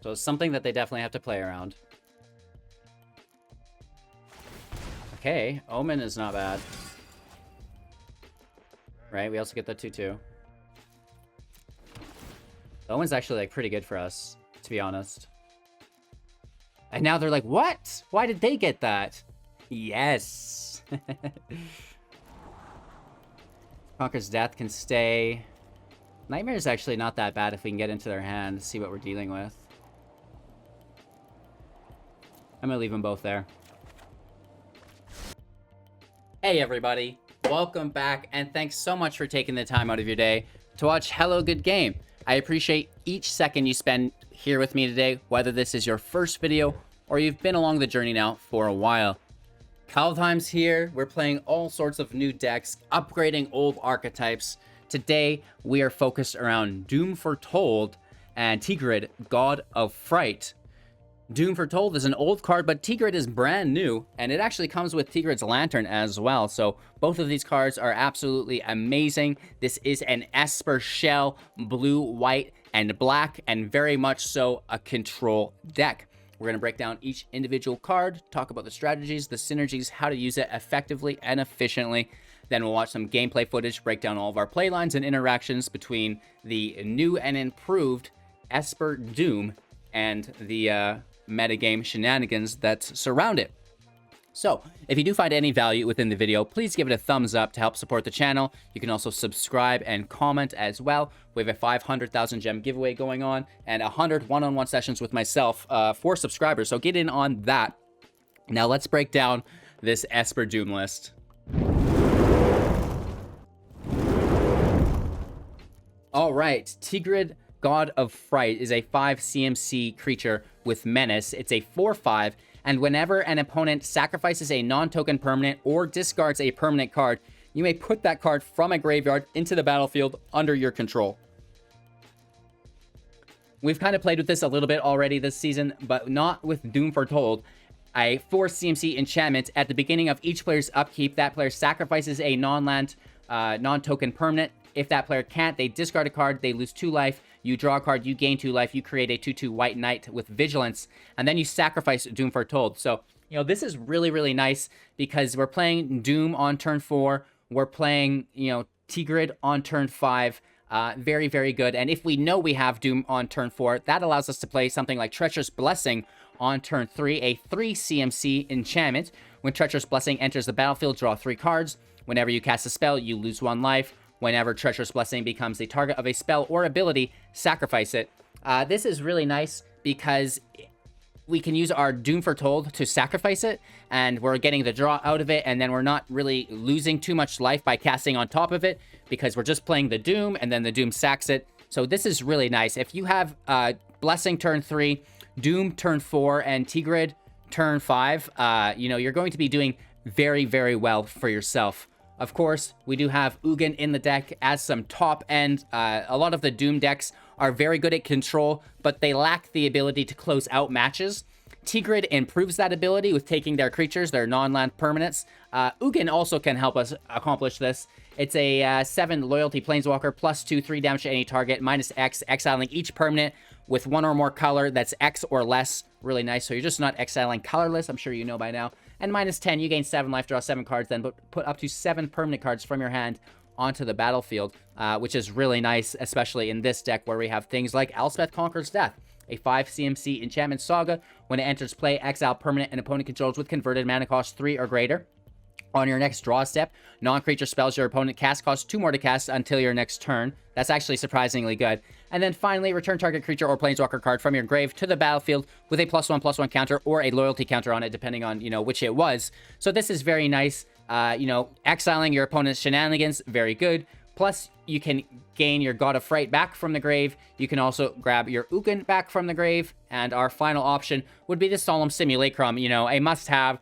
So it's something that they definitely have to play around. Okay, Omen is not bad. Right, we also get the 2/2. Omen's actually, like, pretty good for us, to be honest. And now they're like, what? Why did they get that? Yes. Conquer's Death can stay. Nightmare is actually not that bad if we can get into their hand, see what we're dealing with. I'm gonna leave them both there. Hey everybody, welcome back, and thanks so much for taking the time out of your day to watch Hello Good Game. I appreciate each second you spend here with me today, whether this is your first video or you've been along the journey now for a while. Kaldheim's here, we're playing all sorts of new decks, upgrading old archetypes. Today, we are focused around Doom Foretold and Tergrid, God of Fright. Doom Foretold is an old card, but Tergrid is brand new, and it actually comes with Tergrid's Lantern as well. So both of these cards are absolutely amazing. This is an Esper Shell, blue, white, and black, and very much so a control deck. We're going to break down each individual card, talk about the strategies, the synergies, how to use it effectively and efficiently. Then we'll watch some gameplay footage, break down all of our playlines and interactions between the new and improved Esper Doom and the metagame shenanigans that surround it. So, if you do find any value within the video, please give it a thumbs up to help support the channel. You can also subscribe and comment as well. We have a 500,000 gem giveaway going on and 100 one-on-one sessions with myself for subscribers, so get in on that. Now let's break down this Esper Doom list. Alright, Tergrid, God of Fright is a 5 CMC creature with Menace. It's a 4/5, and whenever an opponent sacrifices a non-token permanent or discards a permanent card, you may put that card from a graveyard into the battlefield under your control. We've kind of played with this a little bit already this season, but not with Doom Foretold. A 4 CMC enchantment at the beginning of each player's upkeep. That player sacrifices a non-land, non-token permanent. If that player can't, they discard a card, they lose 2 life, you draw a card, you gain 2 life, you create a 2/2 white knight with vigilance, and then you sacrifice Doom Foretold. So, you know, this is really, really nice because we're playing Doom on turn 4, we're playing, you know, Tergrid on turn 5, very, very good. And if we know we have Doom on turn 4, that allows us to play something like Treacherous Blessing on turn 3, a 3 CMC enchantment. When Treacherous Blessing enters the battlefield, draw 3 cards. Whenever you cast a spell, you lose 1 life. Whenever Treacherous Blessing becomes the target of a spell or ability, sacrifice it. This is really nice because we can use our Doom Foretold to sacrifice it, and we're getting the draw out of it, and then we're not really losing too much life by casting on top of it because we're just playing the Doom, and then the Doom sacks it. So this is really nice. If you have Blessing turn 3, Doom turn 4, and Tergrid turn 5, you know, you're going to be doing very, very well for yourself. Of course, we do have Ugin in the deck as some top end. A lot of the Doom decks are very good at control, but they lack the ability to close out matches. Tergrid improves that ability with taking their creatures, their non-land permanents. Ugin also can help us accomplish this. It's a 7 loyalty planeswalker, +2, 3 damage to any target, -X, exiling each permanent with 1 or more color that's X or less. Really nice. So you're just not exiling colorless, I'm sure you know by now. And -10, you gain 7 life, draw 7 cards, then put up to 7 permanent cards from your hand onto the battlefield, which is really nice, especially in this deck where we have things like Elspeth Conquers Death, a 5 CMC enchantment saga. When it enters play, exile permanent and opponent controls with converted mana cost 3 or greater. On your next draw step, non-creature spells your opponent cast cost 2 more to cast until your next turn. That's actually surprisingly good. And then finally, return target creature or planeswalker card from your grave to the battlefield with a +1/+1 counter or a loyalty counter on it, depending on, you know, which it was. So this is very nice. You know, exiling your opponent's shenanigans, very good. Plus, you can gain your God of Fright back from the grave. You can also grab your Ugin back from the grave. And our final option would be the Solemn Simulacrum, you know, a must-have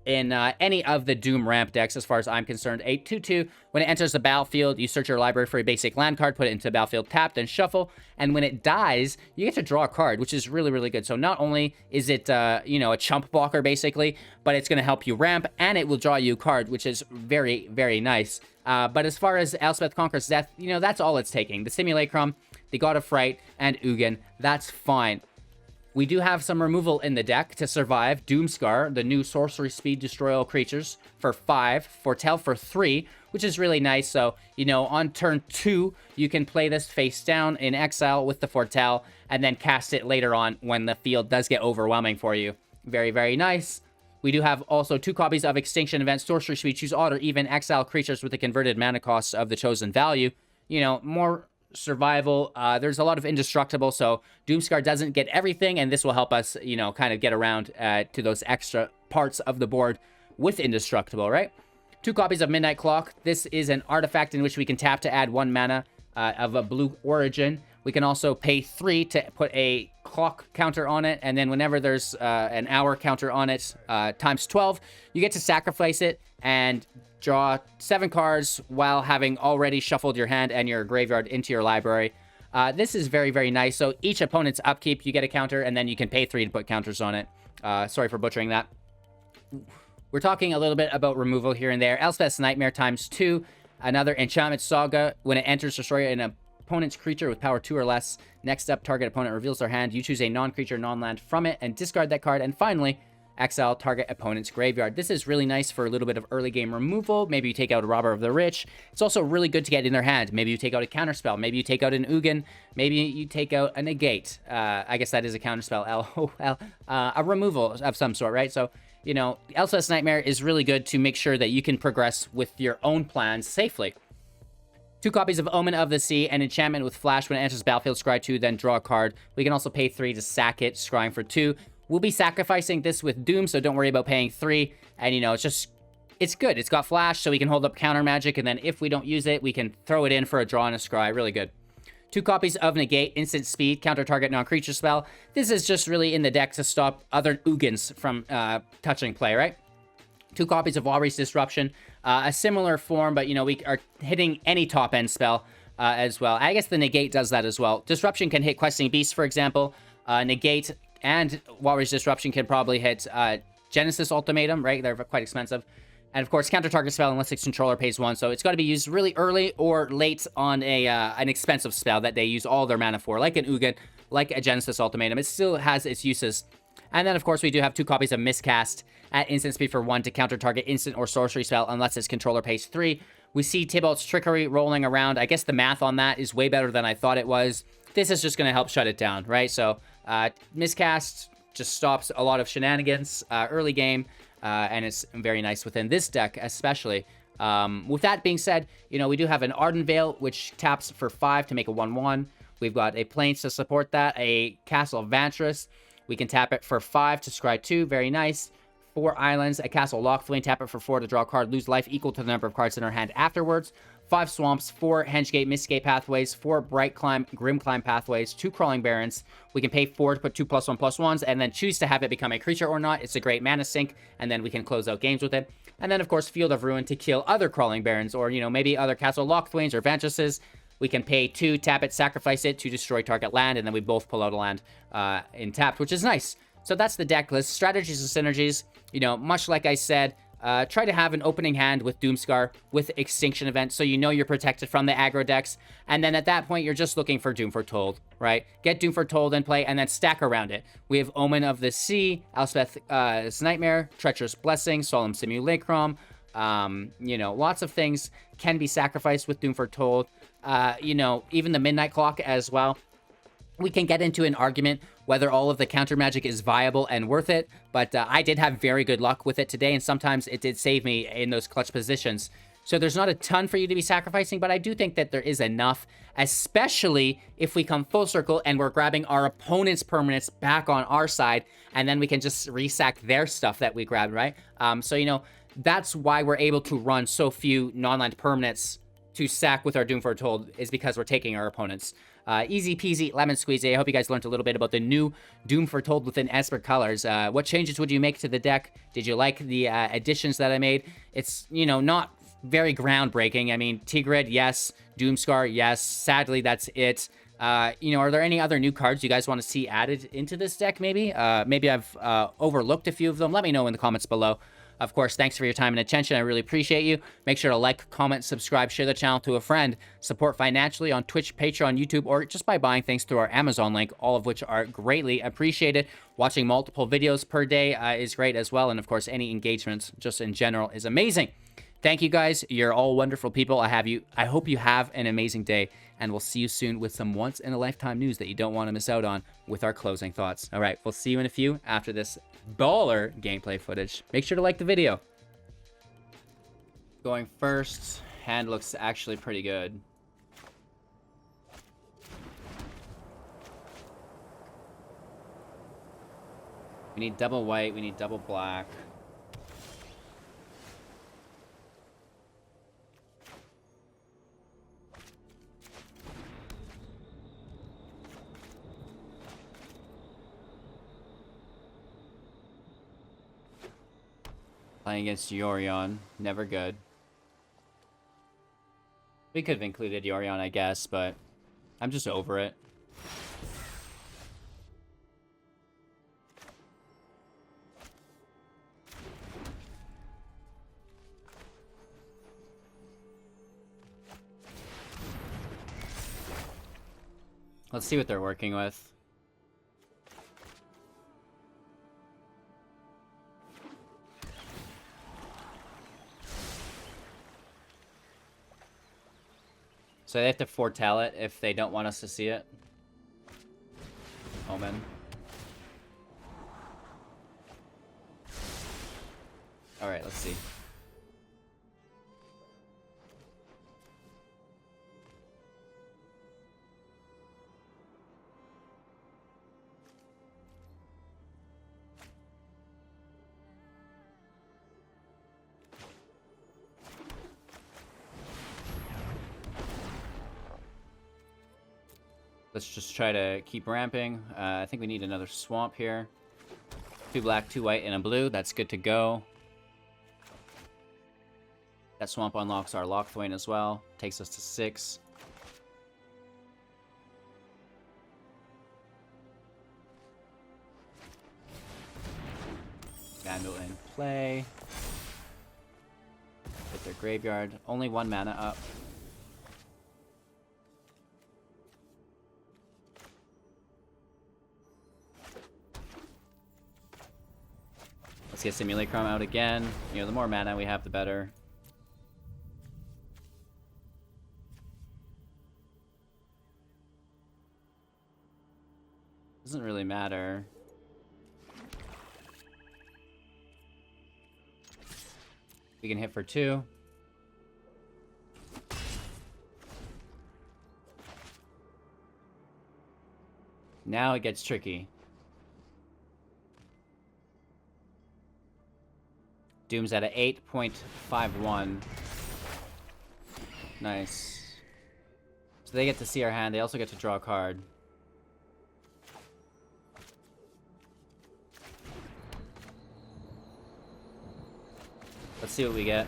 in any of the Doom ramp decks, as far as I'm concerned. A 2/2, when it enters the battlefield, you search your library for a basic land card, put it into the battlefield tapped, and shuffle, and when it dies, you get to draw a card, which is really, really good. So not only is it, you know, a chump blocker, basically, but it's going to help you ramp, and it will draw you a card, which is very, very nice. But as far as Elspeth Conquers Death, you know, that's all it's taking. The Simulacrum, the God of Fright, and Ugin, that's fine. We do have some removal in the deck to survive. Doomskar, the new sorcery speed, destroy all creatures for 5, Foretell for 3, which is really nice. So, you know, on turn 2, you can play this face down in exile with the Foretell, and then cast it later on when the field does get overwhelming for you. Very, very nice. We do have also 2 copies of Extinction Event, sorcery speed, choose odd or even exile creatures with the converted mana costs of the chosen value. You know, more survival. There's a lot of indestructible, so Doomskar doesn't get everything, and this will help us, you know, kind of get around to those extra parts of the board with indestructible, right? 2 copies of Midnight Clock. This is an artifact in which we can tap to add 1 mana of a blue origin. We can also pay 3 to put a clock counter on it, and then whenever there's an hour counter on it, times 12, you get to sacrifice it and draw 7 cards while having already shuffled your hand and your graveyard into your library. This is very, very nice. So each opponent's upkeep, you get a counter, and then you can pay 3 to put counters on it. Sorry for butchering that. We're talking a little bit about removal here and there. Elspeth's Nightmare times 2. Another Enchantment Saga. When it enters, destroy an opponent's creature with power 2 or less. Next up, target opponent reveals their hand. You choose a non-creature, non-land from it and discard that card. And finally, exile target opponent's graveyard. This is really nice for a little bit of early game removal. Maybe you take out a Robber of the Rich. It's also really good to get in their hand. Maybe you take out a counterspell. Maybe you take out an Ugin. Maybe you take out a negate. I guess that is a counterspell. LOL. A removal of some sort, right? So, you know, Elspeth's Nightmare is really good to make sure that you can progress with your own plans safely. 2 copies of Omen of the Sea, an enchantment with flash. When it enters battlefield, scry 2, then draw a card. We can also pay 3 to sack it, scrying for 2. We'll be sacrificing this with Doom, so don't worry about paying 3. And, you know, it's good. It's got flash, so we can hold up counter magic, and then if we don't use it, we can throw it in for a draw and a scry. Really good. 2 copies of Negate, instant speed, counter target non-creature spell. This is just really in the deck to stop other Ugins from touching play, right? 2 copies of Jwari Disruption, a similar form, but, you know, we are hitting any top-end spell as well. I guess the Negate does that as well. Disruption can hit Questing Beast, for example. Negate and Jwari's Disruption can probably hit Genesis Ultimatum, right? They're quite expensive. And, of course, counter target spell unless its controller pays 1. So it's got to be used really early or late on an expensive spell that they use all their mana for, like an Ugin, like a Genesis Ultimatum. It still has its uses. And then, of course, we do have 2 copies of Miscast at instant speed for 1 to counter target instant or sorcery spell unless its controller pays 3. We see Tybalt's Trickery rolling around. I guess the math on that is way better than I thought it was. This is just going to help shut it down, right? So, Miscast just stops a lot of shenanigans early game, and it's very nice within this deck, especially. With that being said, you know, we do have an Ardenvale, which taps for 5 to make a 1/1. We've got a Plains to support that, a Castle Vantress. We can tap it for 5 to scry 2, very nice. 4 islands, a Castle Locthwain, tap it for 4 to draw a card, lose life equal to the number of cards in our hand afterwards. 5 swamps, 4 Hengegate, Mistgate pathways, 4 Brightclimb, Grimclimb pathways, 2 Crawling Barrens. We can pay 4 to put 2 +1/+1s, and then choose to have it become a creature or not. It's a great mana sink, and then we can close out games with it. And then, of course, Field of Ruin to kill other Crawling Barrens, or, you know, maybe other Castle Locthwains or Vantresses. We can pay 2, tap it, sacrifice it to destroy target land, and then we both pull out a land in tapped, which is nice. So that's the deck list. Strategies and synergies, you know, much like I said, try to have an opening hand with Doomskar, with Extinction Event, so you know you're protected from the aggro decks. And then at that point, you're just looking for Doom Foretold, right? Get Doom Foretold in play, and then stack around it. We have Omen of the Sea, Elspeth's Nightmare, Treacherous Blessing, Solemn Simulacrum. You know, lots of things can be sacrificed with Doom Foretold. You know, even the Midnight Clock as well. We can get into an argument whether all of the counter magic is viable and worth it, but I did have very good luck with it today, and sometimes it did save me in those clutch positions. So there's not a ton for you to be sacrificing, but I do think that there is enough, especially if we come full circle and we're grabbing our opponent's permanents back on our side, and then we can just resack their stuff that we grabbed, right? So, you know, that's why we're able to run so few non-land permanents to sack with our Doom Foretold, is because we're taking our opponents. Easy peasy, lemon squeezy. I hope you guys learned a little bit about the new Doom Foretold within Esper Colors. What changes would you make to the deck? Did you like the additions that I made? It's, you know, not very groundbreaking. I mean, Tergrid, yes. Doomskar, yes. Sadly, that's it. You know, are there any other new cards you guys want to see added into this deck, maybe? Maybe I've overlooked a few of them. Let me know in the comments below. Of course, thanks for your time and attention. I really appreciate you. Make sure to like, comment, subscribe, share the channel to a friend, support financially on Twitch, Patreon, YouTube, or just by buying things through our Amazon link, all of which are greatly appreciated. Watching multiple videos per day is great as well. And of course, any engagements just in general is amazing. Thank you guys. You're all wonderful people. I hope you have an amazing day, and we'll see you soon with some once-in-a-lifetime news that you don't want to miss out on with our closing thoughts. All right, we'll see you in a few after this baller gameplay footage. Make sure to like the video. Going first, hand looks actually pretty good. We need double white, we need double black. Playing against Yorion, never good. We could have included Yorion, I guess, but I'm just over it. Let's see what they're working with. So they have to foretell it if they don't want us to see it. Omen. Alright, let's see. Let's just try to keep ramping. I think we need another swamp here. 2 black, 2 white, and a blue. That's good to go. That swamp unlocks our Locthwain as well. Takes us to 6. Vandal in play. Hit their graveyard. Only 1 mana up. Let's get Simulacrum out again. You know, the more mana we have, the better. Doesn't really matter. We can hit for 2. Now it gets tricky. Doom's at a 8.51. Nice. So they get to see our hand. They also get to draw a card. Let's see what we get.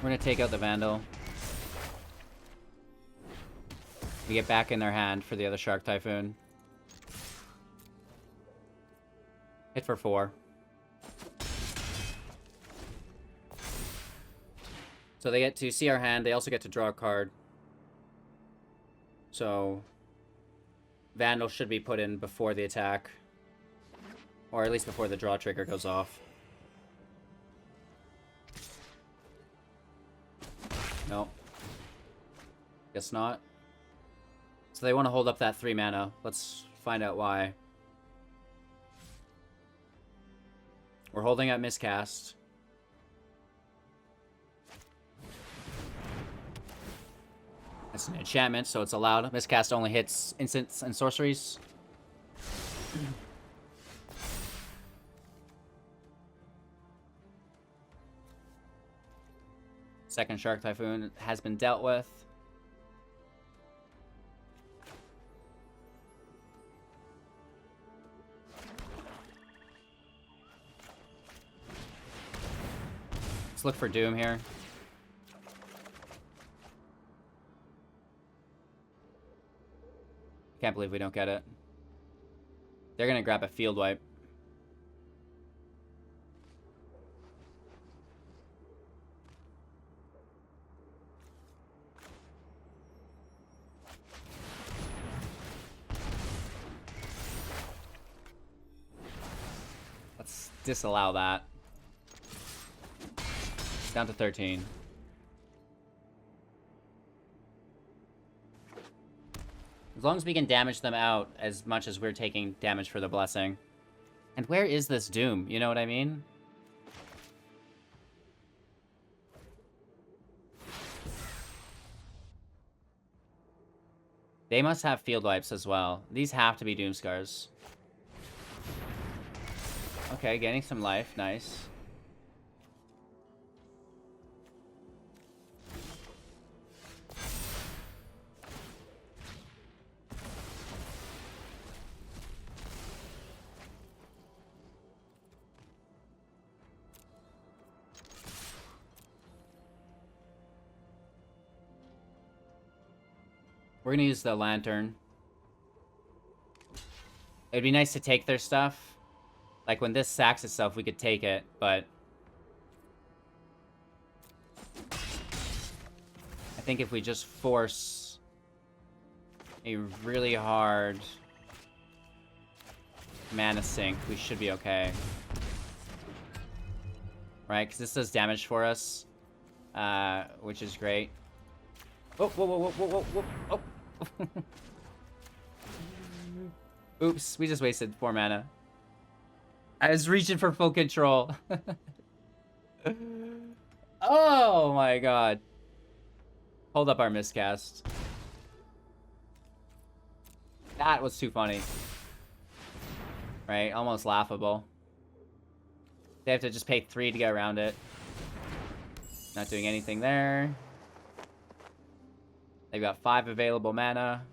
We're gonna take out the Vandal. We get back in their hand for the other Shark Typhoon. Hit for 4. So they get to see our hand. They also get to draw a card. So Vandal should be put in before the attack. Or at least before the draw trigger goes off. No. Guess not. So they want to hold up that 3 mana. Let's find out why. We're holding at miscast. It's an enchantment, so it's allowed. Miscast only hits instants and sorceries. Second Shark Typhoon has been dealt with. Let's look for Doom here. Can't believe we don't get it. They're gonna grab a field wipe. Let's disallow that. Down to 13. As long as we can damage them out as much as we're taking damage for the blessing. And where is this Doom? You know what I mean? They must have field wipes as well. These have to be Doomskars. Okay, getting some life. Nice. We're gonna use the lantern. It'd be nice to take their stuff. Like, when this sacks itself, we could take it, but... I think if we just force a really hard mana sink, we should be okay. Right? Because this does damage for us, which is great. Oh, whoa, whoa, whoa, whoa, whoa, whoa, oh. Oops, we just wasted 4 mana. I was reaching for full control. Oh my god. Hold up our miscast. That was too funny. Right? Almost laughable. They have to just pay 3 to get around it. Not doing anything there. They've got 5 available mana.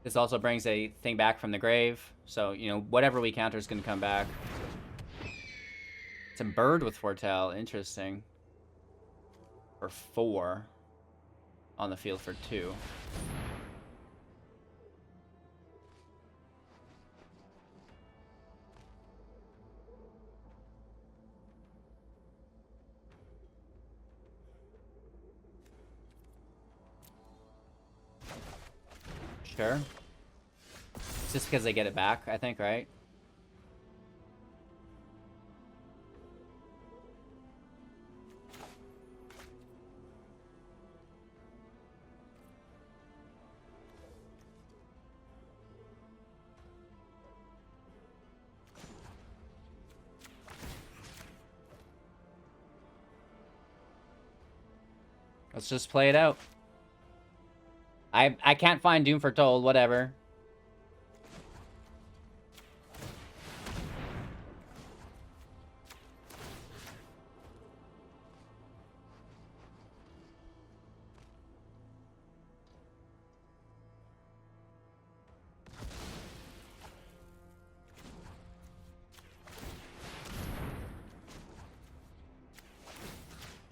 This also brings a thing back from the grave. So, you know, whatever we counter is going to come back. It's a bird with Foretell. Interesting. For 4. On the field for 2. Sure. It's just because they get it back, I think, right? Let's just play it out. I can't find Doom Foretold, whatever.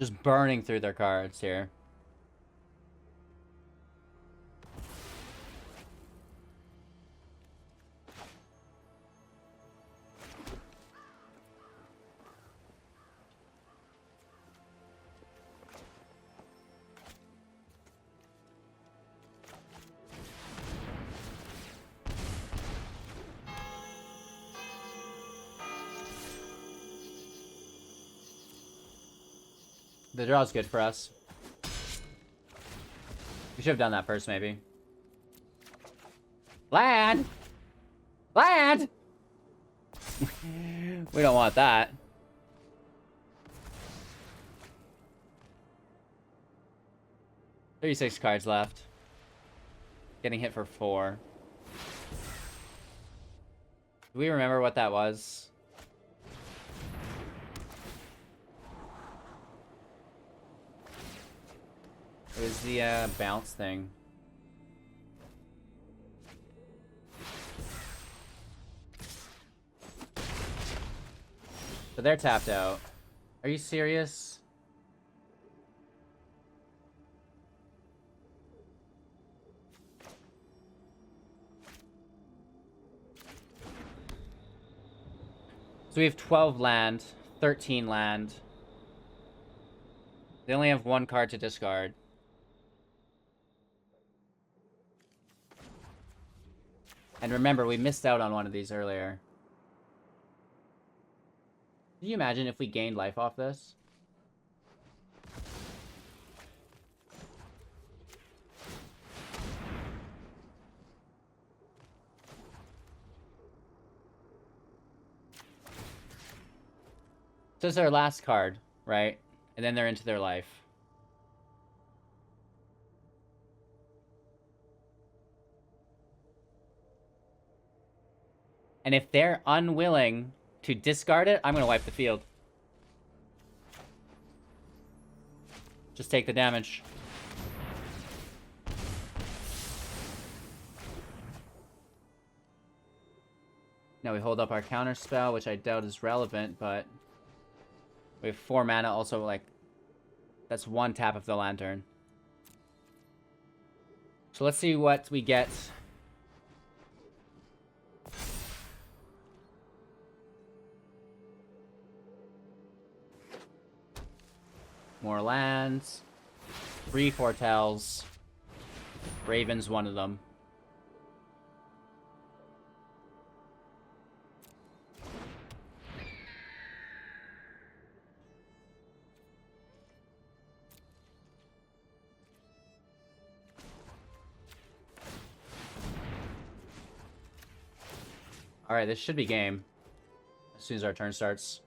Just burning through their cards here. The draw's good for us. We should have done that first, maybe. Land! Land! We don't want that. "36 cards left. Getting hit for 4. Do we remember what that was? It was the bounce thing. So they're tapped out. Are you serious? So we have 12 land, 13 land. They only have 1 card to discard. And remember, we missed out on one of these earlier. Can you imagine if we gained life off this? So it's our last card, right? And then they're into their life. And if they're unwilling to discard it, I'm going to wipe the field. Just take the damage. Now we hold up our counter spell, which I doubt is relevant, but we have 4 mana. Also, like, that's 1 tap of the Lantern. So let's see what we get. More lands. 3 foretells. Raven's one of them. Alright, this should be game. As soon as our turn starts.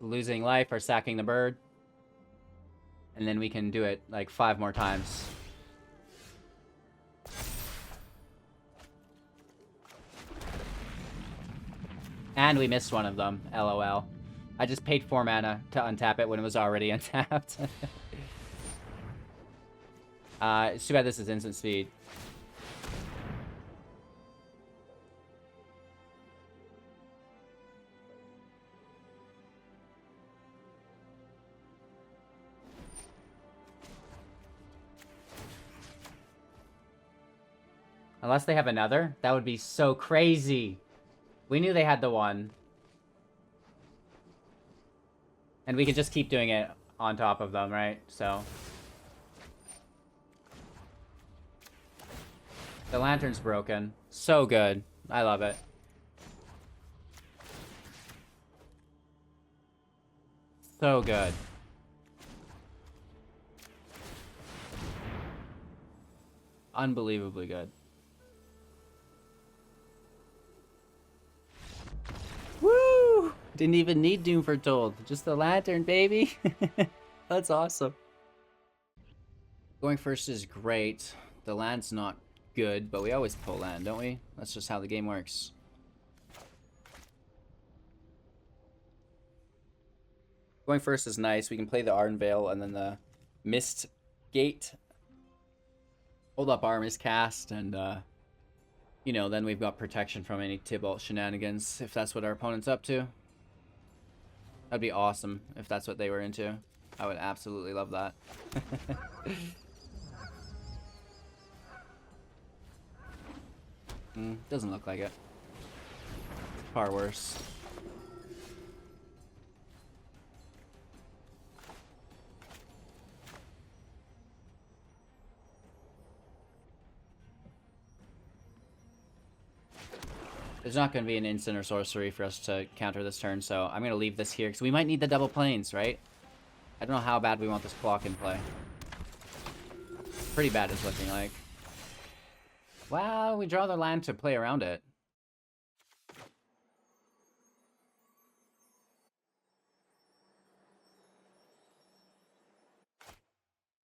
So losing life or sacking the bird. And then we can do it like 5 more times. And we missed one of them. LOL. I just paid 4 mana to untap it when it was already untapped. It's too bad this is instant speed. Unless they have another, that would be so crazy. We knew they had the one. And we could just keep doing it on top of them, right? So. The Lantern's broken. So good. I love it. So good. Unbelievably good. Woo! Didn't even need Doom Foretold. Just the Lantern, baby. That's awesome. Going first is great. The land's not good, but we always pull land, don't we? That's just how the game works. Going first is nice. We can play the Ardenvale and then the Mist Gate. Hold Up Arm is cast, and you know, then we've got protection from any Tybalt shenanigans, if that's what our opponent's up to. That'd be awesome if that's what they were into. I would absolutely love that. Doesn't look like it. Far worse. There's not going to be an instant or sorcery for us to counter this turn, so I'm going to leave this here, because we might need the double planes, right? I don't know how bad we want this clock in play. Pretty bad, it's looking like. Wow, we draw the land to play around it.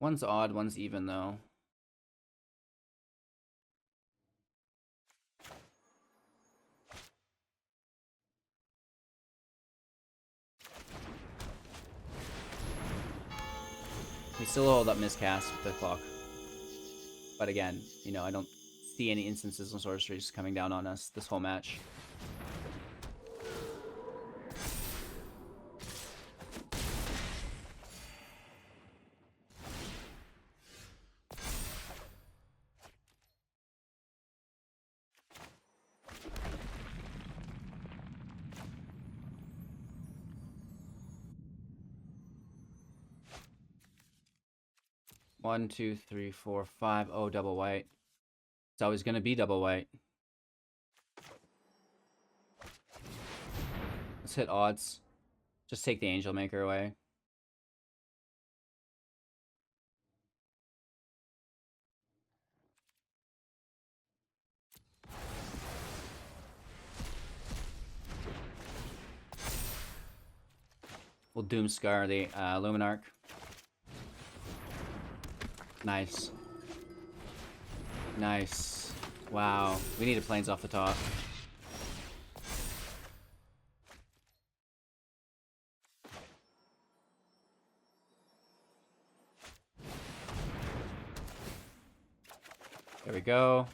One's odd, one's even, though. We still hold up miscast with the clock. But again, you know, I don't see any instances of sorceries coming down on us this whole match. One, two, three, four, five. Oh, double white. It's always going to be double white. Let's hit odds. Just take the Angel Maker away. We'll Doomskar the Luminarch. Nice. Nice. Wow. We need a planes off the top. There we go.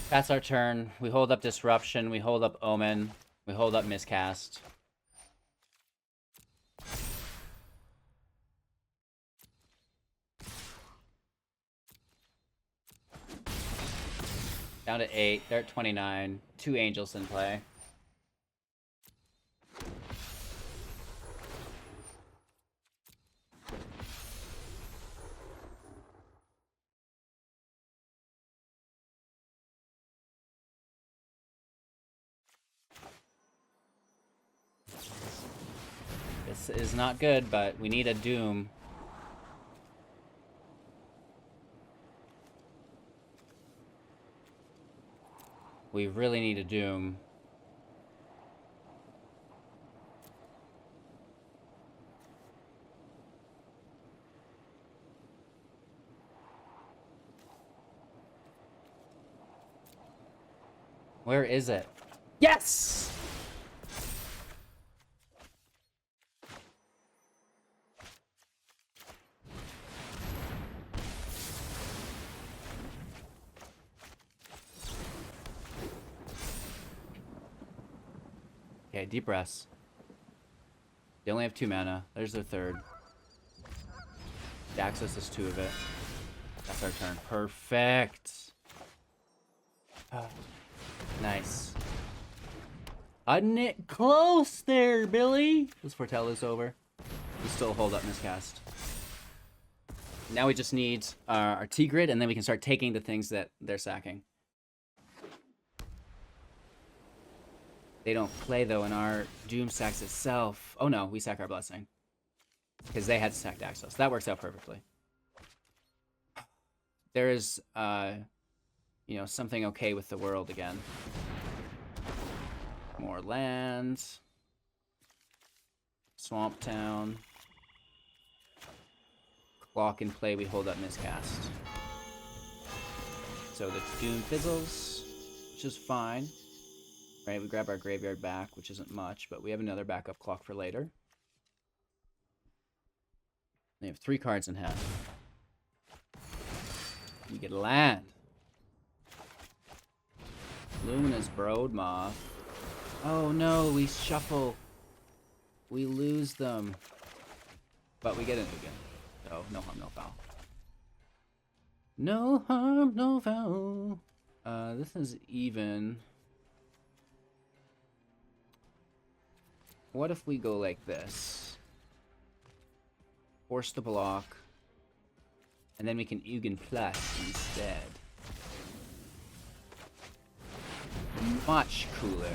That's our turn. We hold up Disruption. We hold up Omen. We hold up Miscast. Down to 8. They're at 29. 2 Angels in play. This is not good, but we need a Doom. We really need a Doom. Where is it? Yes! Okay, deep breaths. They only have 2 mana. There's their third. Daxos is 2 of it. That's our turn. Perfect. Nice. Cutting it close there, Billy. This Foretell is over. We still hold up Miscast. Now we just need our Tergrid, and then we can start taking the things that they're sacking. They don't play, though, in our Doom sacks itself. Oh, no, we sack our Blessing. Because they had to sack Daxos. That works out perfectly. There is, you know, something okay with the world again. More land. Swamp Town. Clock in play, we hold up Miscast. So the Doom fizzles, which is fine. Right, we grab our graveyard back, which isn't much, but we have another backup clock for later. They have 3 cards in hand. We get a land. Luminous Broodmoth. Oh no, we shuffle. We lose them. But we get an Ugin. So, no harm, no foul. No harm, no foul. This is even. What if we go like this? Force the block. And then we can Ugin Plus instead. Much cooler.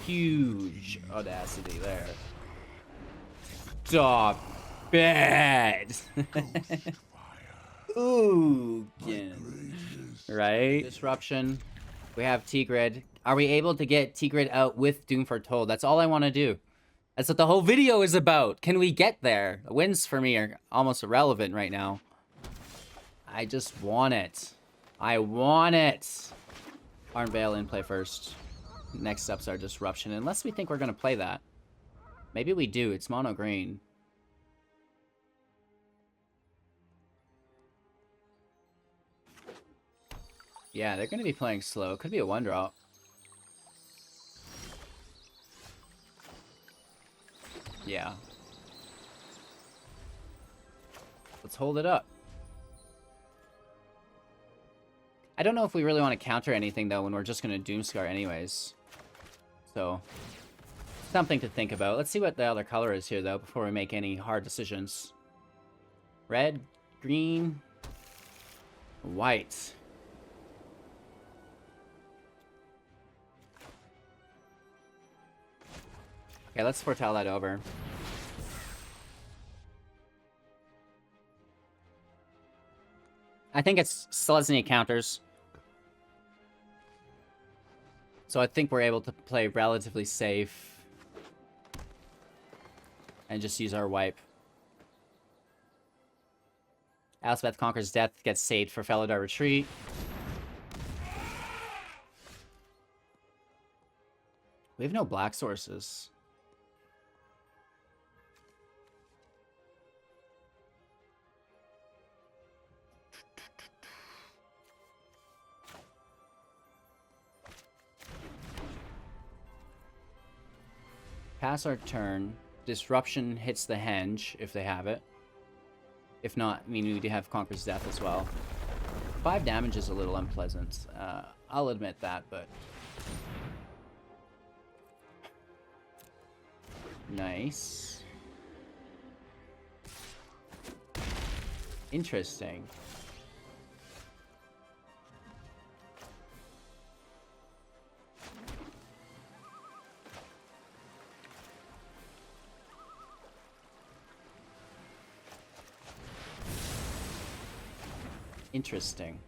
Huge audacity there. Stop it! Ugin. Right? Disruption. We have Tergrid. Are we able to get Tergrid out with Doom Foretold? That's all I want to do. That's what the whole video is about. Can we get there? Wins for me are almost irrelevant right now. I just want it. I want it. Ardenvale in play first. Next up's our Disruption, unless we think we're going to play that. Maybe we do. It's mono green. Yeah, they're going to be playing slow. Could be a 1-drop. Yeah. Let's hold it up. I don't know if we really want to counter anything, though, when we're just going to Doomskar anyways. So, something to think about. Let's see what the other color is here, though, before we make any hard decisions. Red, green, white. Okay, let's foretell that over. I think it's Selesnya counters. So I think we're able to play relatively safe. And just use our wipe. Elspeth conquers death, gets saved for Felidar retreat. We have no black sources. Pass our turn. Disruption hits the henge, if they have it. If not, I mean, we do have Conquer's Death as well. 5 damage is a little unpleasant. I'll admit that, but... Nice. Interesting. Interesting.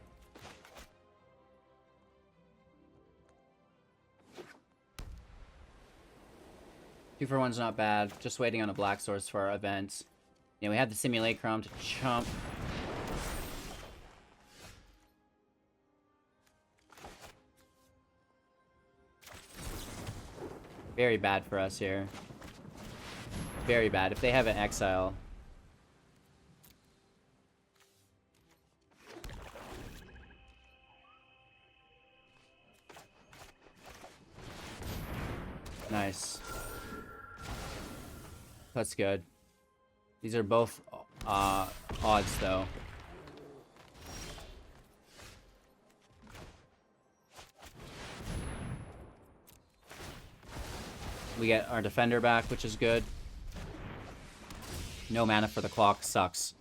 Two for one's not bad. Just waiting on a black source for our event. Yeah, we have the Simulacrum to chump. Very bad for us here. Very bad. If they have an exile. Nice. That's good. These are both odds, though. We get our defender back, which is good. No mana for the clock. Sucks.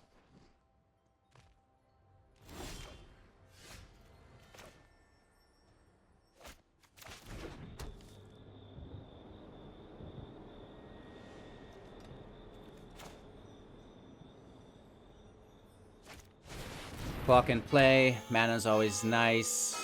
Clock in play. Mana's always nice.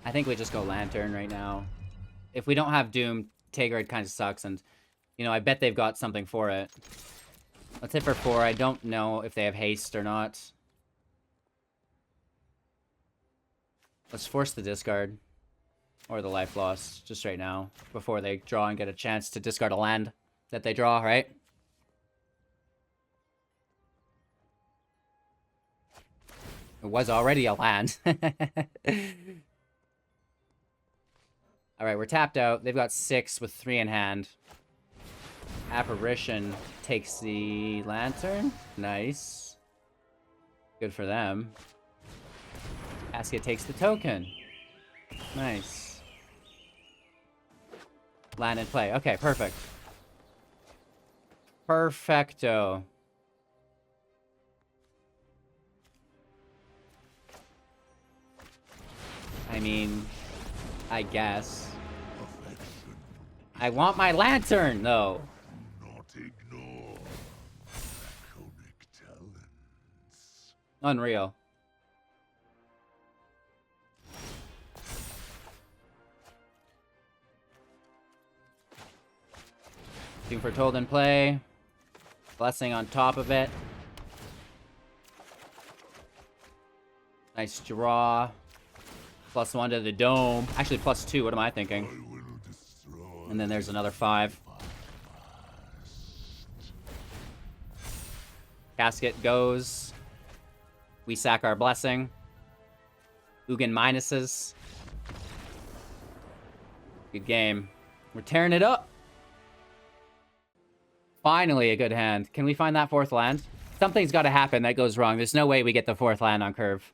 I think we just go Lantern right now. If we don't have Doom, Tergrid kind of sucks, and, you know, I bet they've got something for it. Let's hit for 4. I don't know if they have haste or not. Let's force the discard. Or the life loss, just right now, before they draw and get a chance to discard a land that they draw, right? It was already a land. Alright, we're tapped out. They've got 6 with 3 in hand. Apparition takes the Lantern. Nice. Good for them. Casket takes the token. Nice. Land in play. Okay, perfect. Perfecto. I mean, I guess. I want my Lantern, though. Not ignore draconic talents. Unreal. Doom Foretold in play. Blessing on top of it. Nice draw. +1 to the dome. Actually, +2. What am I thinking? And then there's another 5. Casket goes. We sack our blessing. Ugin minuses. Good game. We're tearing it up. Finally a good hand. Can we find that 4th land? Something's got to happen that goes wrong. There's no way we get the 4th land on curve.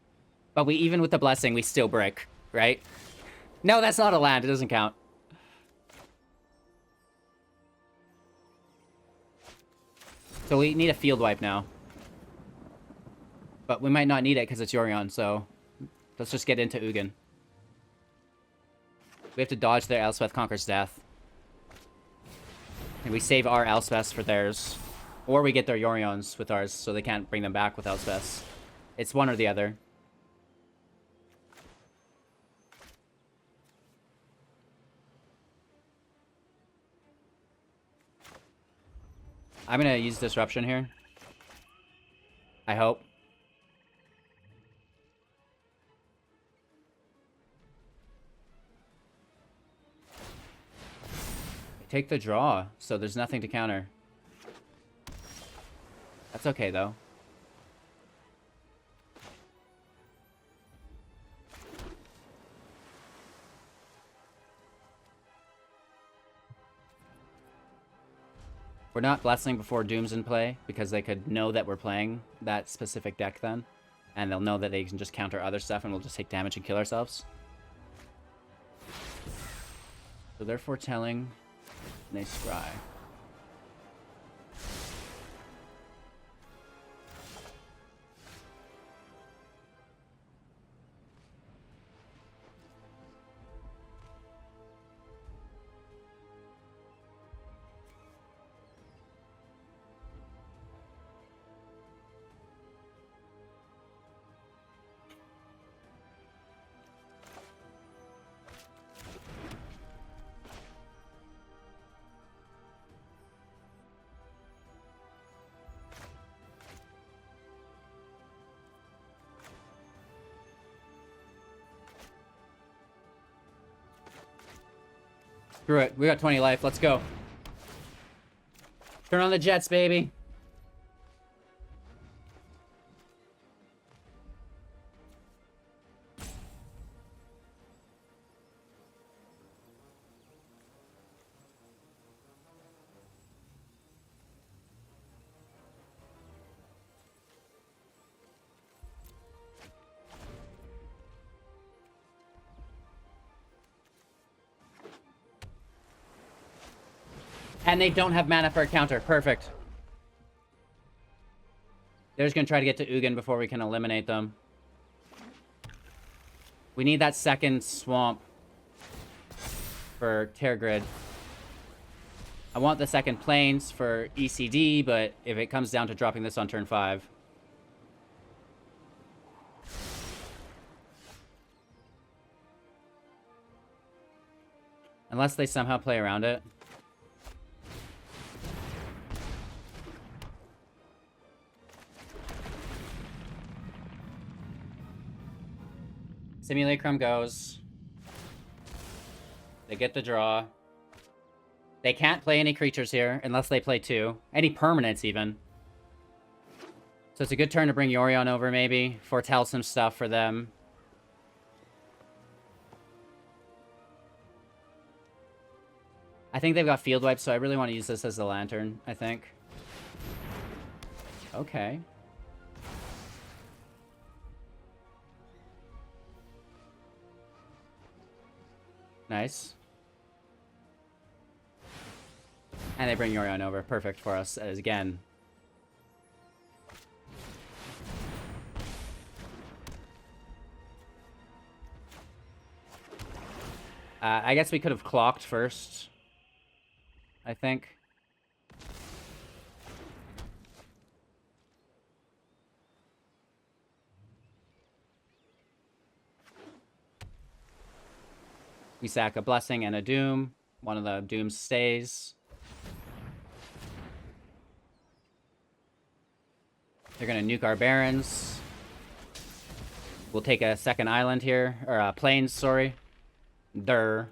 But we, even with the blessing, we still brick, right? No, that's not a land. It doesn't count. So we need a field wipe now. But we might not need it because it's Yorion, so let's just get into Ugin. We have to dodge their Elspeth Conquers Death. And we save our Elspeths for theirs. Or we get their Yorions with ours, so they can't bring them back with Elspeths. It's one or the other. I'm gonna use Disruption here. I hope. Take the draw, so there's nothing to counter. That's okay, though. We're not blessing before Doom's in play, because they could know that we're playing that specific deck then. And they'll know that they can just counter other stuff and we'll just take damage and kill ourselves. So they're foretelling. They scry. Screw it. We got 20 life. Let's go. Turn on the jets, baby. And they don't have mana for a counter. Perfect. They're just going to try to get to Ugin before we can eliminate them. We need that second swamp for Tergrid. I want the second plains for ECD, but if it comes down to dropping this on turn 5... Unless they somehow play around it. Simulacrum goes. They get the draw. They can't play any creatures here unless they play 2. Any permanents, even. So it's a good turn to bring Yorion over, maybe. Foretell some stuff for them. I think they've got field wipes, so I really want to use this as the lantern, I think. Okay. Nice. And they bring Yorion over. Perfect for us, as again. I guess we could have clocked first. I think. We sack a Blessing and a Doom. One of the Dooms stays. They're gonna nuke our barons. We'll take a second island here, or plains, sorry. Durr.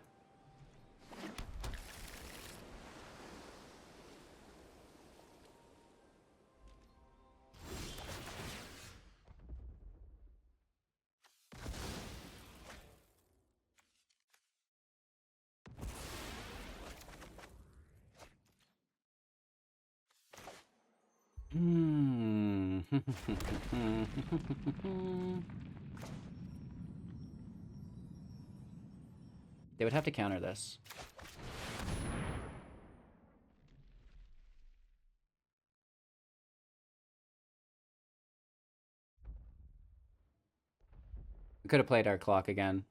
They would have to counter this. We could have played our clock again.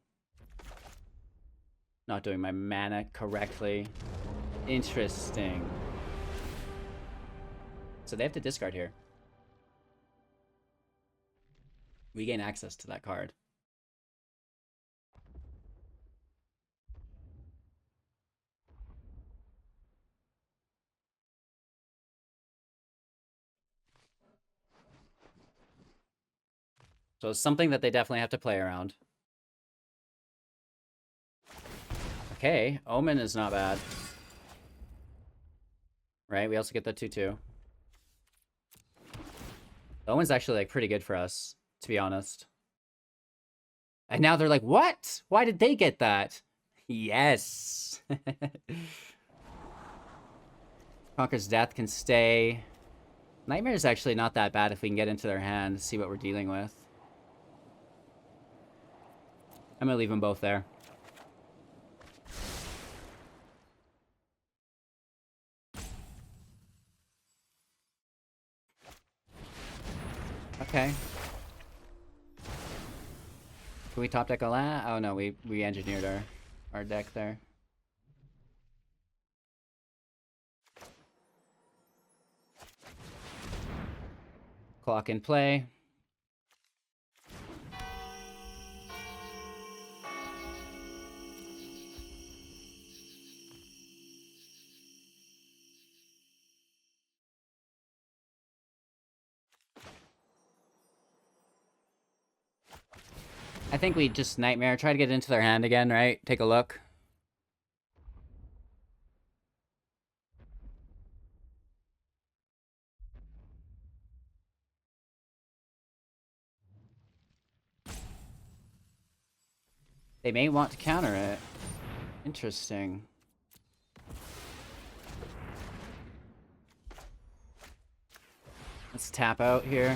Not doing my mana correctly. Interesting. So they have to discard here. We gain access to that card. So it's something that they definitely have to play around. Okay, Omen is not bad. Right, we also get the 2/2. Omen's actually, like, pretty good for us, to be honest. And now they're like, what? Why did they get that? Yes. Conquer's Death can stay. Nightmare is actually not that bad if we can get into their hand, see what we're dealing with. I'm gonna leave them both there. Okay. Can we top deck a land? Oh no, we engineered our deck there. Clock in play. I think we just Nightmare, try to get into their hand again, right? Take a look. They may want to counter it. Interesting. Let's tap out here.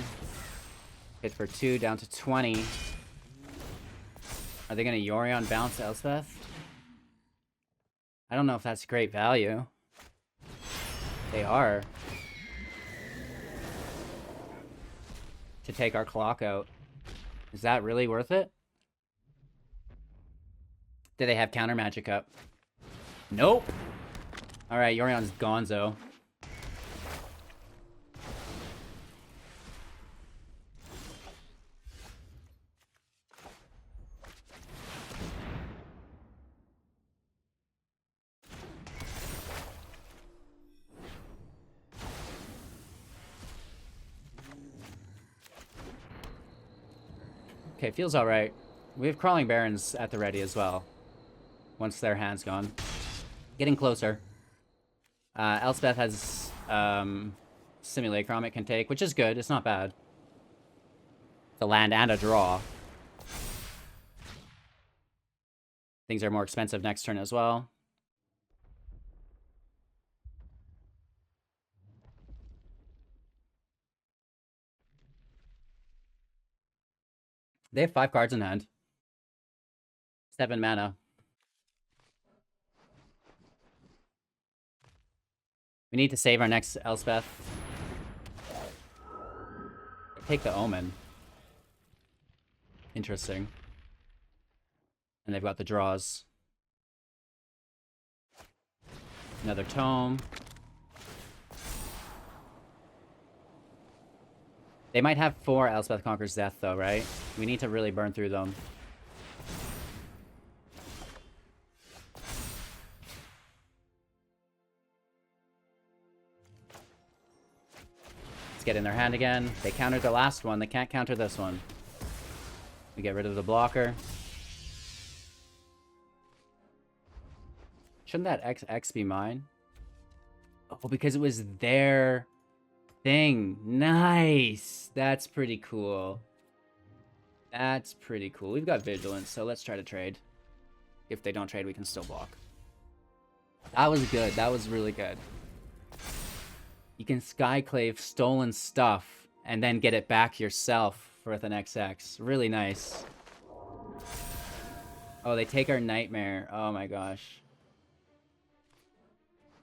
Hit for 2, down to 20. Are they going to Yorion bounce Elspeth? I don't know if that's great value. They are. To take our clock out. Is that really worth it? Do they have counter magic up? Nope. Alright, Yorion's gonzo. Okay, feels alright. We have Crawling Barons at the ready as well. Once their hand's gone. Getting closer. Elspeth has Simulacrum it can take, which is good. It's not bad. It's a land and a draw. Things are more expensive next turn as well. They have 5 cards in hand. 7 mana. We need to save our next Elspeth. Take the Omen. Interesting. And they've got the draws. Another Tome. They might have 4 Elspeth Conquers Death, though, right? We need to really burn through them. cards get in their hand again. They countered the last one. They can't counter this one. We get rid of the blocker. Shouldn't that X be mine? Oh, because it was their thing. Nice. That's pretty cool. That's pretty cool. We've got Vigilance, so let's try to trade. If they don't trade, we can still block. That was good. That was really good. You can Skyclave stolen stuff and then get it back yourself with an XX. Really nice. Oh, they take our Nightmare. Oh my gosh.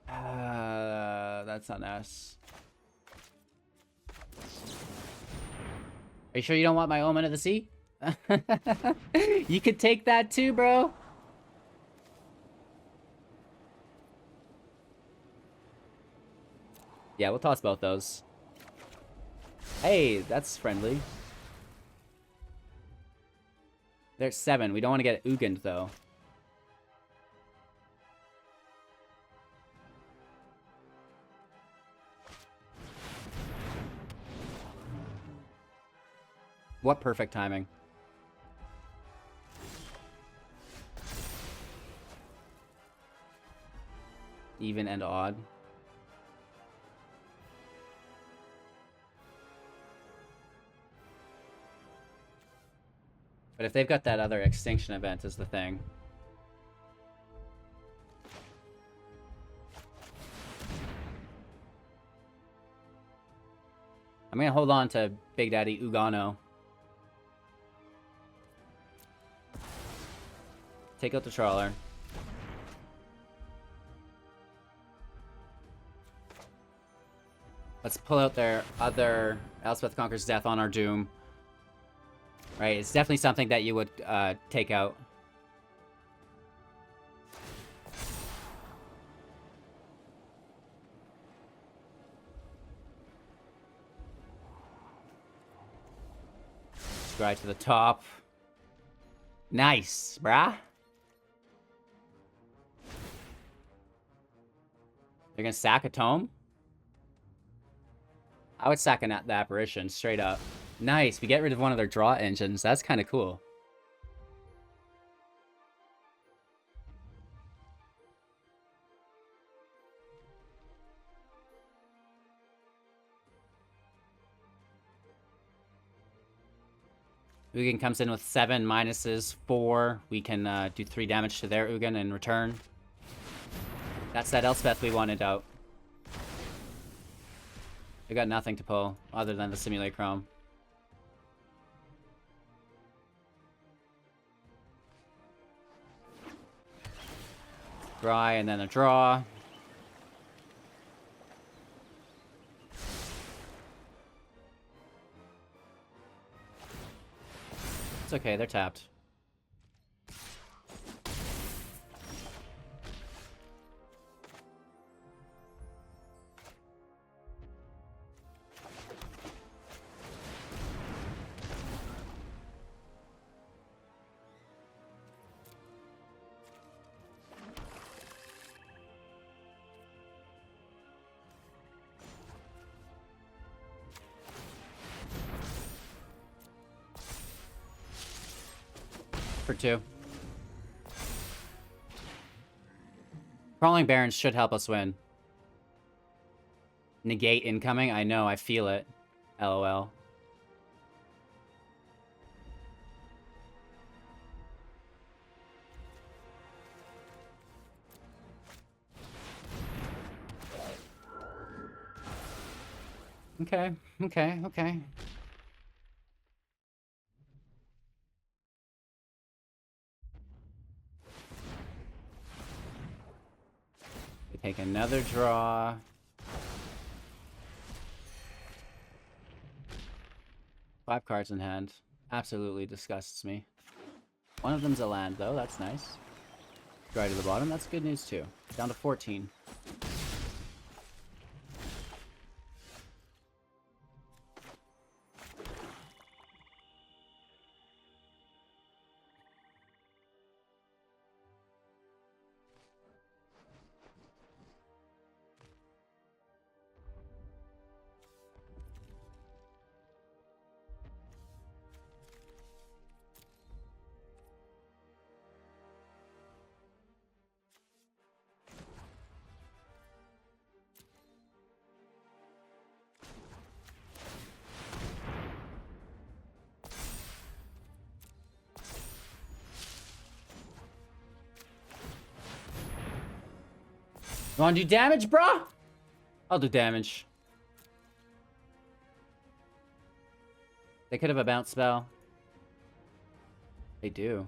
That's on us. Are you sure you don't want my Omen of the Sea? You could take that too, bro. Yeah, we'll toss both those. Hey, that's friendly. There's 7. We don't want to get Ugin, though. What perfect timing. Even and odd. But if they've got that other Extinction Event is the thing. I'm gonna hold on to Big Daddy Ugano. Take out the Trawler. Let's pull out their other Elspeth Conquers Death on our Doom. Right, it's definitely something that you would take out. Right to the top. Nice, brah. They're gonna sack a Tome? I would sack the Apparition, straight up. Nice, we get rid of one of their draw engines. That's kind of cool. Ugin comes in with 7 minuses, 4. We can do 3 damage to their Ugin in return. That's that Elspeth we wanted out. We got nothing to pull other than the Simulacrum. Dry and then a draw. It's okay, they're tapped. For 2. Crawling Barrens should help us win. Negate incoming? I know, I feel it. LOL. Okay, okay. We take another draw. Five cards in hand. Absolutely disgusts me. One of them's a land, though. That's nice. Dry to the bottom. That's good news, too. Down to 14. You wanna do damage, bro? I'll do damage. They could have a bounce spell. They do.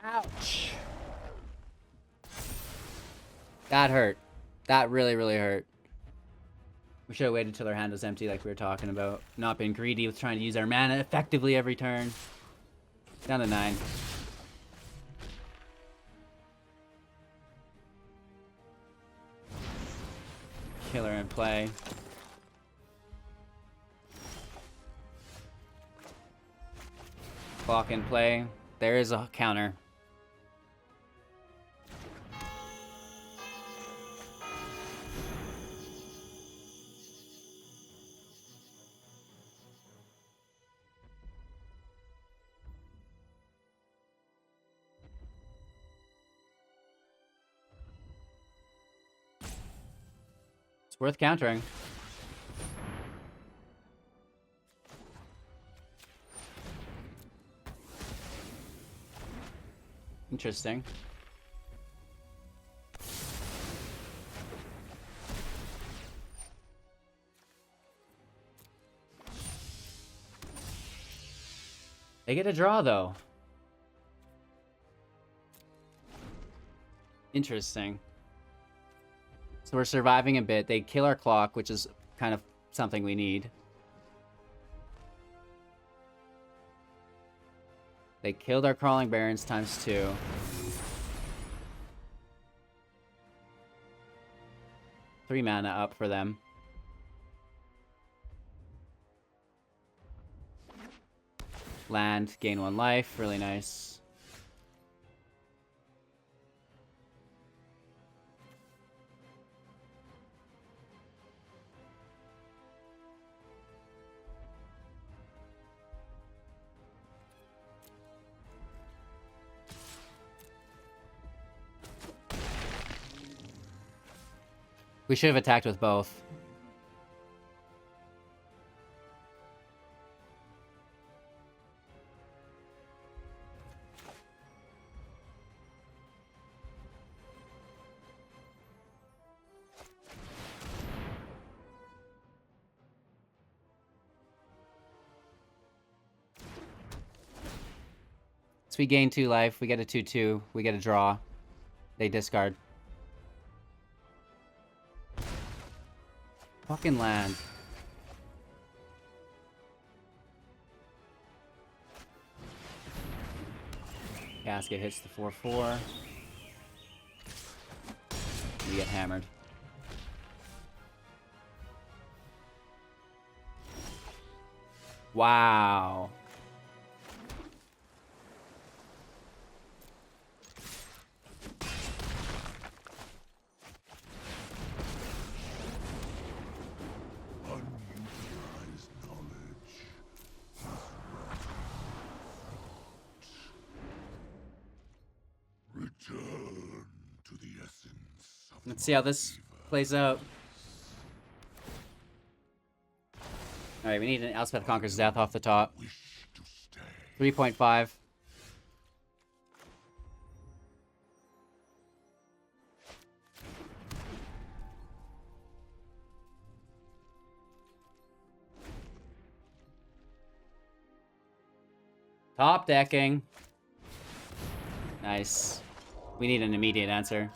Ouch. That hurt. That really, really hurt. We should have waited till our hand was empty like we were talking about. Not being greedy with trying to use our mana effectively every turn. Down to 9. Killer in play. Clock in play. There is a counter. It's worth countering. Interesting. They get a draw, though. Interesting. So we're surviving a bit. They kill our clock, which is kind of something we need. They killed our Crawling Barons ×2. Three mana up for them. Land, gain 1 life. Really nice. We should have attacked with both. So we gain 2 life, we get a 2/2, we get a draw. They discard. Fucking land. Casket hits the 4/4. We get hammered. Wow. Let's see how this plays out. Alright, we need an Elspeth Conquers Death off the top. 3.5. Top decking. Nice. We need an immediate answer.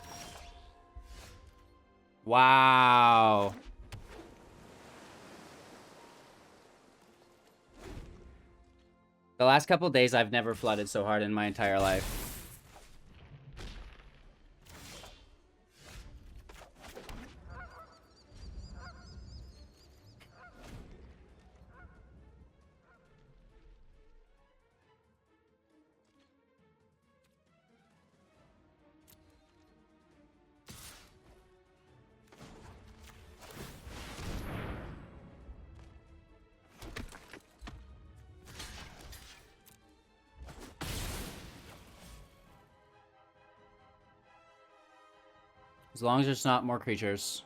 Wow. The last couple days, I've never flooded so hard in my entire life. As long as there's not more creatures.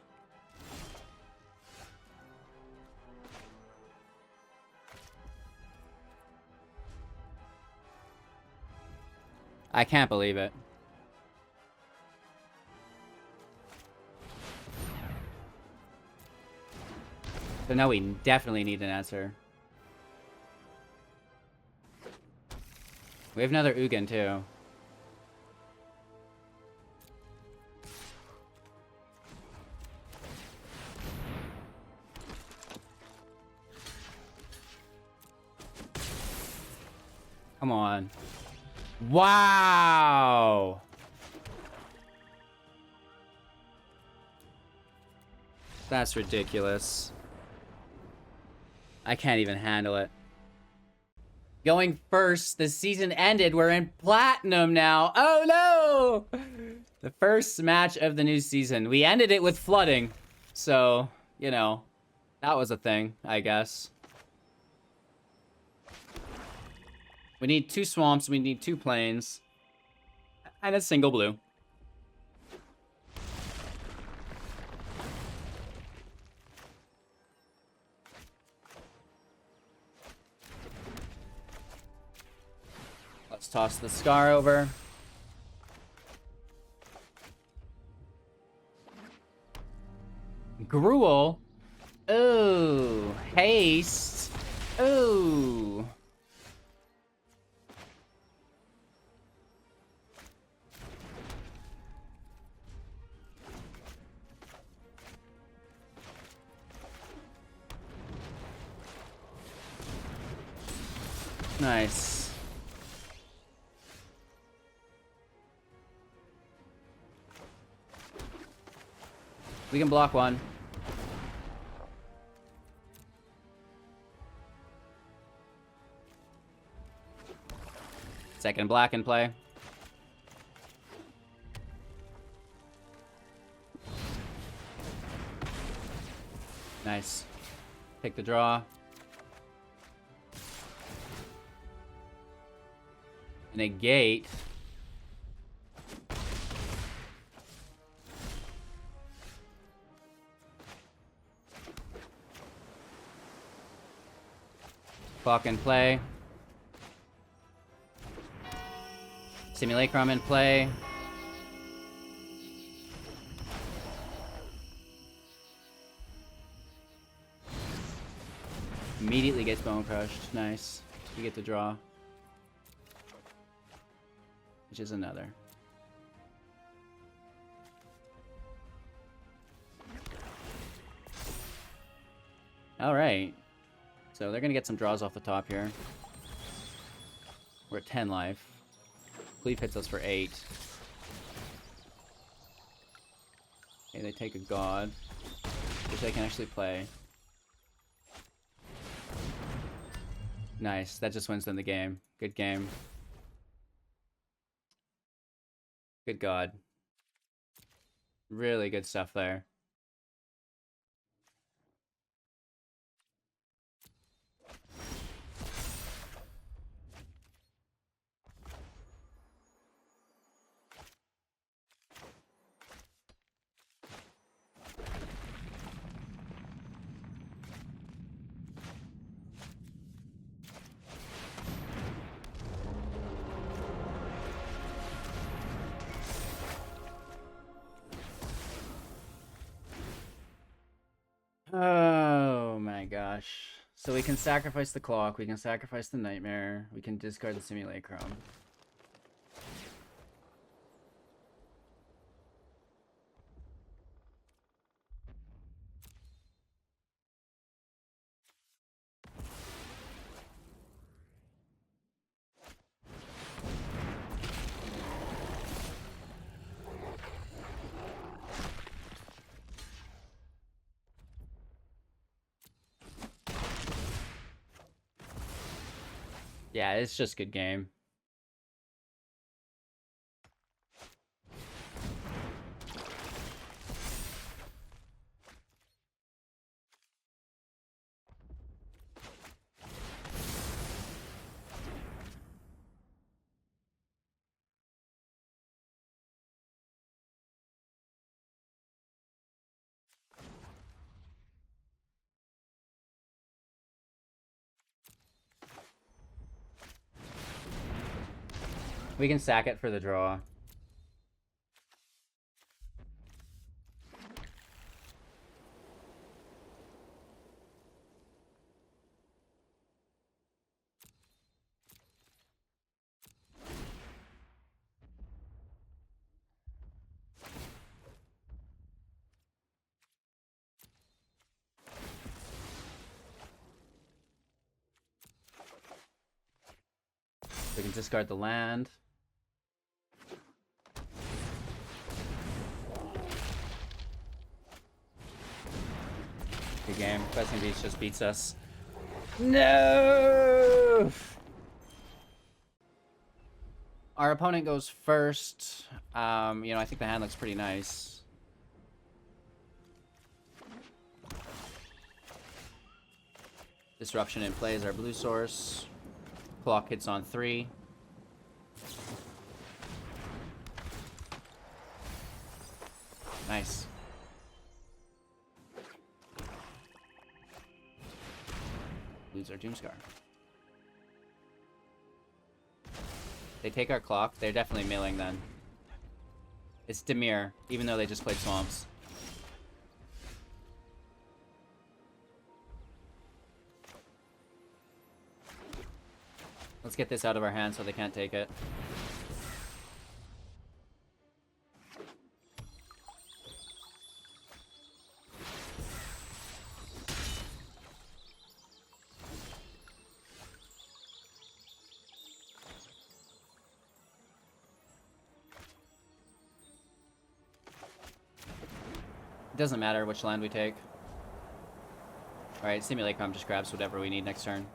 I can't believe it. So now we definitely need an answer. We have another Ugin too. Come on. Wow! That's ridiculous. I can't even handle it. Going first, the season ended. We're in Platinum now. Oh no! The first match of the new season. We ended it with flooding. So, you know, that was a thing, I guess. We need 2 swamps, we need 2 plains, and a single blue. Let's toss the Scar over. Gruel. Ooh. Haste. Ooh. Nice. We can block one. Second black in play. Nice. Take the draw. Negate. Clock in play. Simulacrum in play. Immediately gets bone crushed. Nice. We get to draw. Which is another. Alright. So they're gonna get some draws off the top here. We're at 10 life. Cleave hits us for 8. Okay, they take a god, which they can actually play. Nice. That just wins them the game. Good game. Good god. Really good stuff there. Oh my gosh. So we can sacrifice the clock, we can sacrifice the nightmare, we can discard the simulacrum. Yeah, it's just good game. We can sack it for the draw. We can discard the land. Good game. Blessing Beach just beats us. No! Our opponent goes first. You know, I think the hand looks pretty nice. Disruption in play is our blue source. Clock hits on 3. Nice. Lose our Doomskar. They take our clock. They're definitely milling then. It's Dimir, even though they just played Swamps. Let's get this out of our hands so they can't take it. It doesn't matter which land we take. Alright, Simulacrum just grabs whatever we need next turn.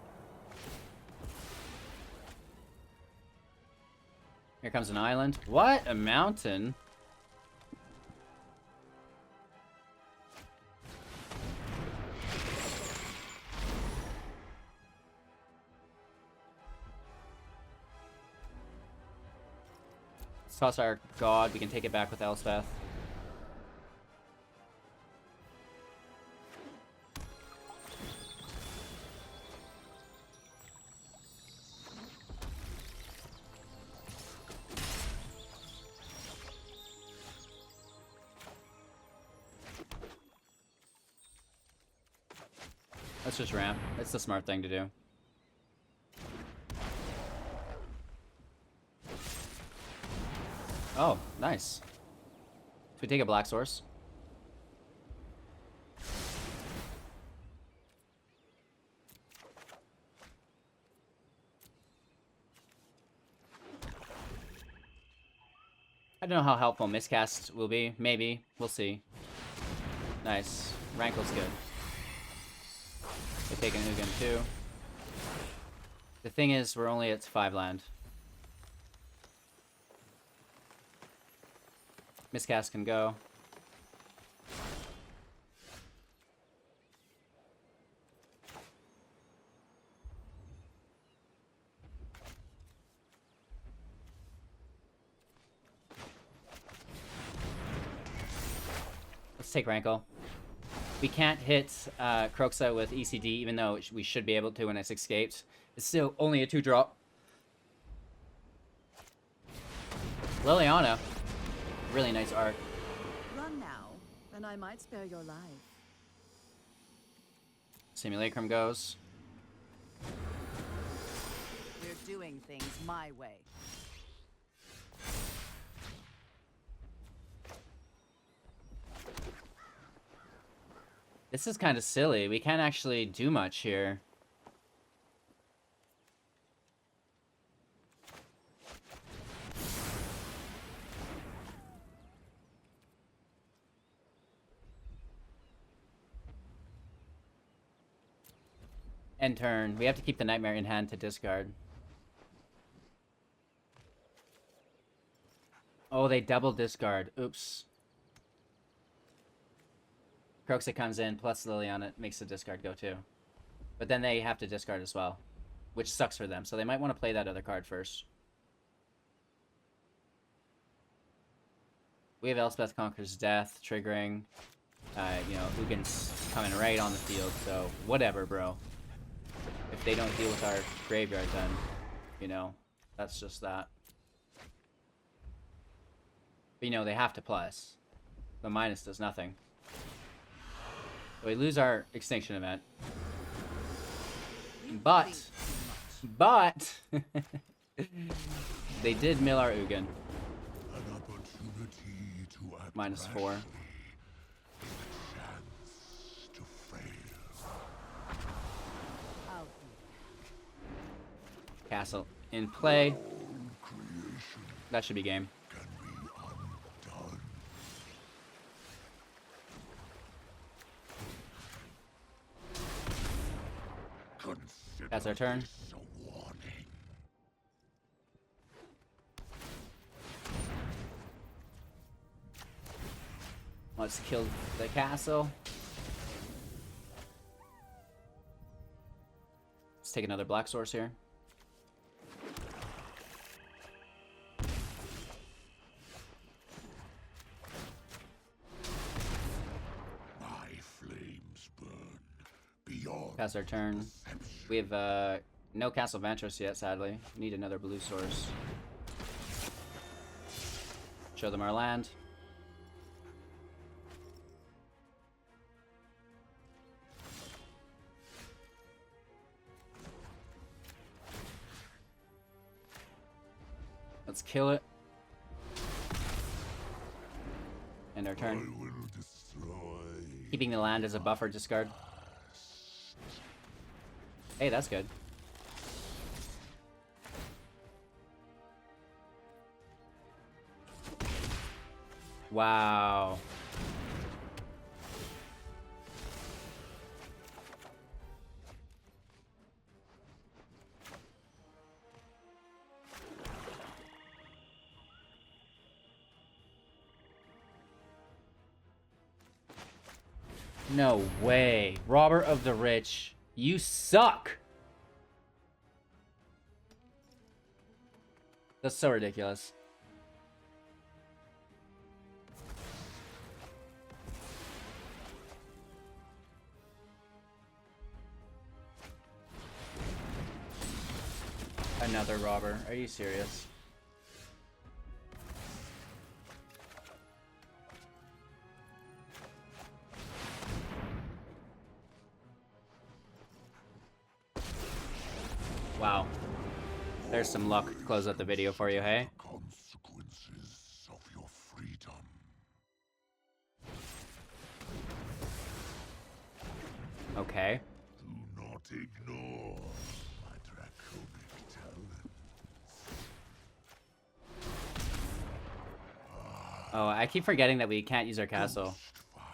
Here comes an island. What? A mountain? Let's toss our god. We can take it back with Elspeth. Let's just ramp. It's the smart thing to do. Oh, nice. So we take a black source. I don't know how helpful miscast will be. Maybe. We'll see. Nice. Rankle's good. They take an Ugin too. The thing is, we're only at 5 land. Miscast can go. Let's take Rankle. We can't hit Kroxa with ECD, even though we should be able to when it's escaped. It's still only a 2-drop. Liliana. Really nice art. Run now, and I might spare your life. Simulacrum goes. We're doing things my way. This is kind of silly. We can't actually do much here. End turn. We have to keep the Nightmare in hand to discard. Oh, they double discard. Oops. Kroxa comes in, plus Liliana makes the discard go too. But then they have to discard as well, which sucks for them. So they might want to play that other card first. We have Elspeth Conquers Death, triggering. You know, Ugin's coming right on the field, so whatever, bro. If they don't deal with our graveyard, then, you know, that's just that. But you know, they have to plus. The minus does nothing. We lose our Extinction Event. But they did mill our Ugin. -4. Castle in play. That should be game. That's our turn. Let's kill the castle. Let's take another black source here. Pass our turn. We have no Castle Ventress yet, sadly. Need another blue source. Show them our land. Let's kill it. End our turn. Keeping the land as a buffer discard. Hey, that's good. Wow. No way. Robber of the Rich. You suck! That's so ridiculous. Another robber. Are you serious? Wow. There's some luck to close out the video for you, hey? Consequences of your freedom. Okay. Do not ignore my draconic talent. Oh, I keep forgetting that we can't use our castle. Fire,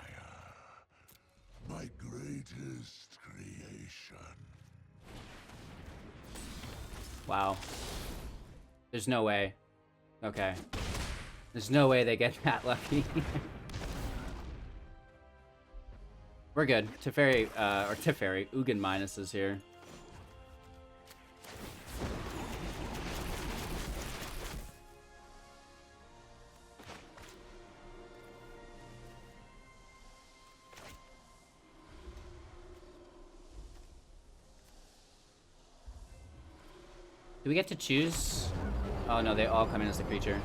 my greatest creation. Wow. There's no way. Okay. There's no way they get that lucky. We're good. Teferi, or Teferi, Ugin minuses here. Do we get to choose? Oh no, they all come in as the creature.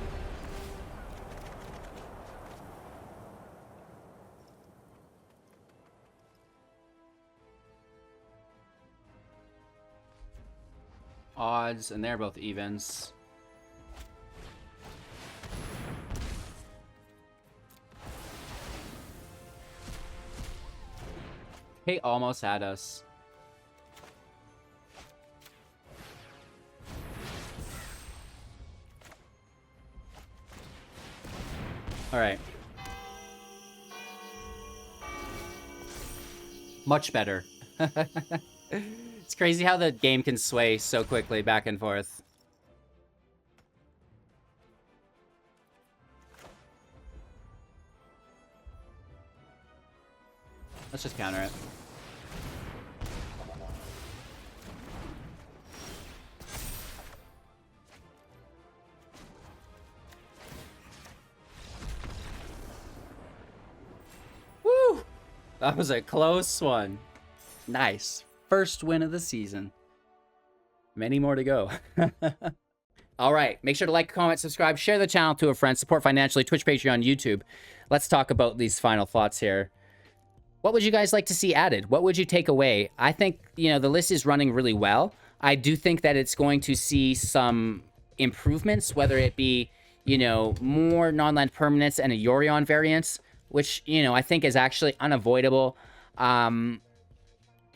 Odds, and they're both evens. They almost had us. All right. Much better. It's crazy how the game can sway so quickly back and forth. Let's just counter it. Woo! That was a close one. Nice. First win of the season. Many more to go. All right. Make sure to like, comment, subscribe, share the channel to a friend, support financially, Twitch, Patreon, YouTube. Let's talk about these final thoughts here. What would you guys like to see added? What would you take away? I think, you know, the list is running really well. I do think that it's going to see some improvements, whether it be, you know, more non-land permanents and a Yorion variance, which, you know, I think is actually unavoidable.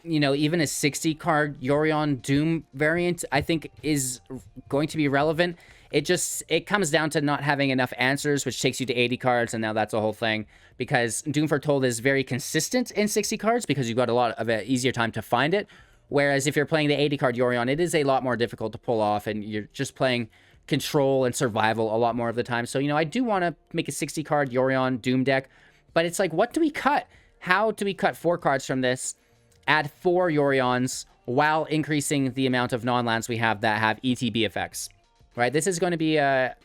You know, even a 60-card Yorion Doom variant, I think, is going to be relevant. It comes down to not having enough answers, which takes you to 80 cards, and now that's a whole thing. Because Doom Foretold is very consistent in 60 cards, because you've got a lot of an easier time to find it. Whereas if you're playing the 80-card Yorion, it is a lot more difficult to pull off, and you're just playing control and survival a lot more of the time. So, you know, I do want to make a 60-card Yorion Doom deck, but it's like, what do we cut? How do we cut 4 cards from this, add 4 Yorions, while increasing the amount of non-lands we have that have ETB effects? Right, this is going to be a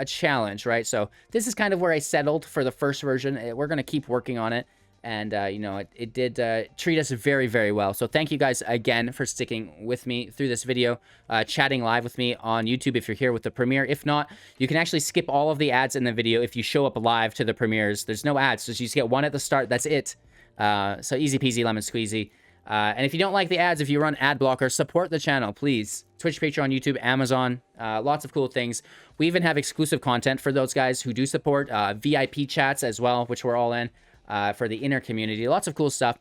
challenge, right? So this is kind of where I settled for the first version. We're going to keep working on it. And, you know, it did treat us very, very well. So thank you guys again for sticking with me through this video, chatting live with me on YouTube if you're here with the premiere. If not, you can actually skip all of the ads in the video if you show up live to the premieres. There's no ads, so you just get one at the start. That's it. So easy peasy, lemon squeezy. And if you don't like the ads, if you run ad blocker, support the channel, please. Twitch, Patreon, YouTube, Amazon, lots of cool things. We even have exclusive content for those guys who do support, VIP chats as well, which we're all in, for the inner community. Lots of cool stuff.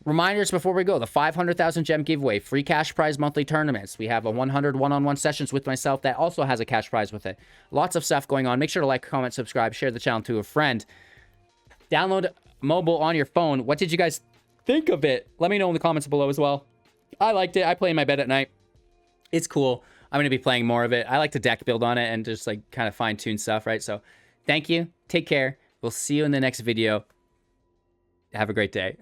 Reminders before we go, the 500,000 gem giveaway, free cash prize monthly tournaments. We have a 100 one-on-one sessions with myself that also has a cash prize with it. Lots of stuff going on. Make sure to like, comment, subscribe, share the channel to a friend. Download mobile on your phone. What did you guys think of it? Let me know in the comments below as well. I liked it. I play in my bed at night. It's cool. I'm going to be playing more of it. I like to deck build on it and just like kind of fine-tune stuff, right? So thank you. Take care. We'll see you in the next video. Have a great day.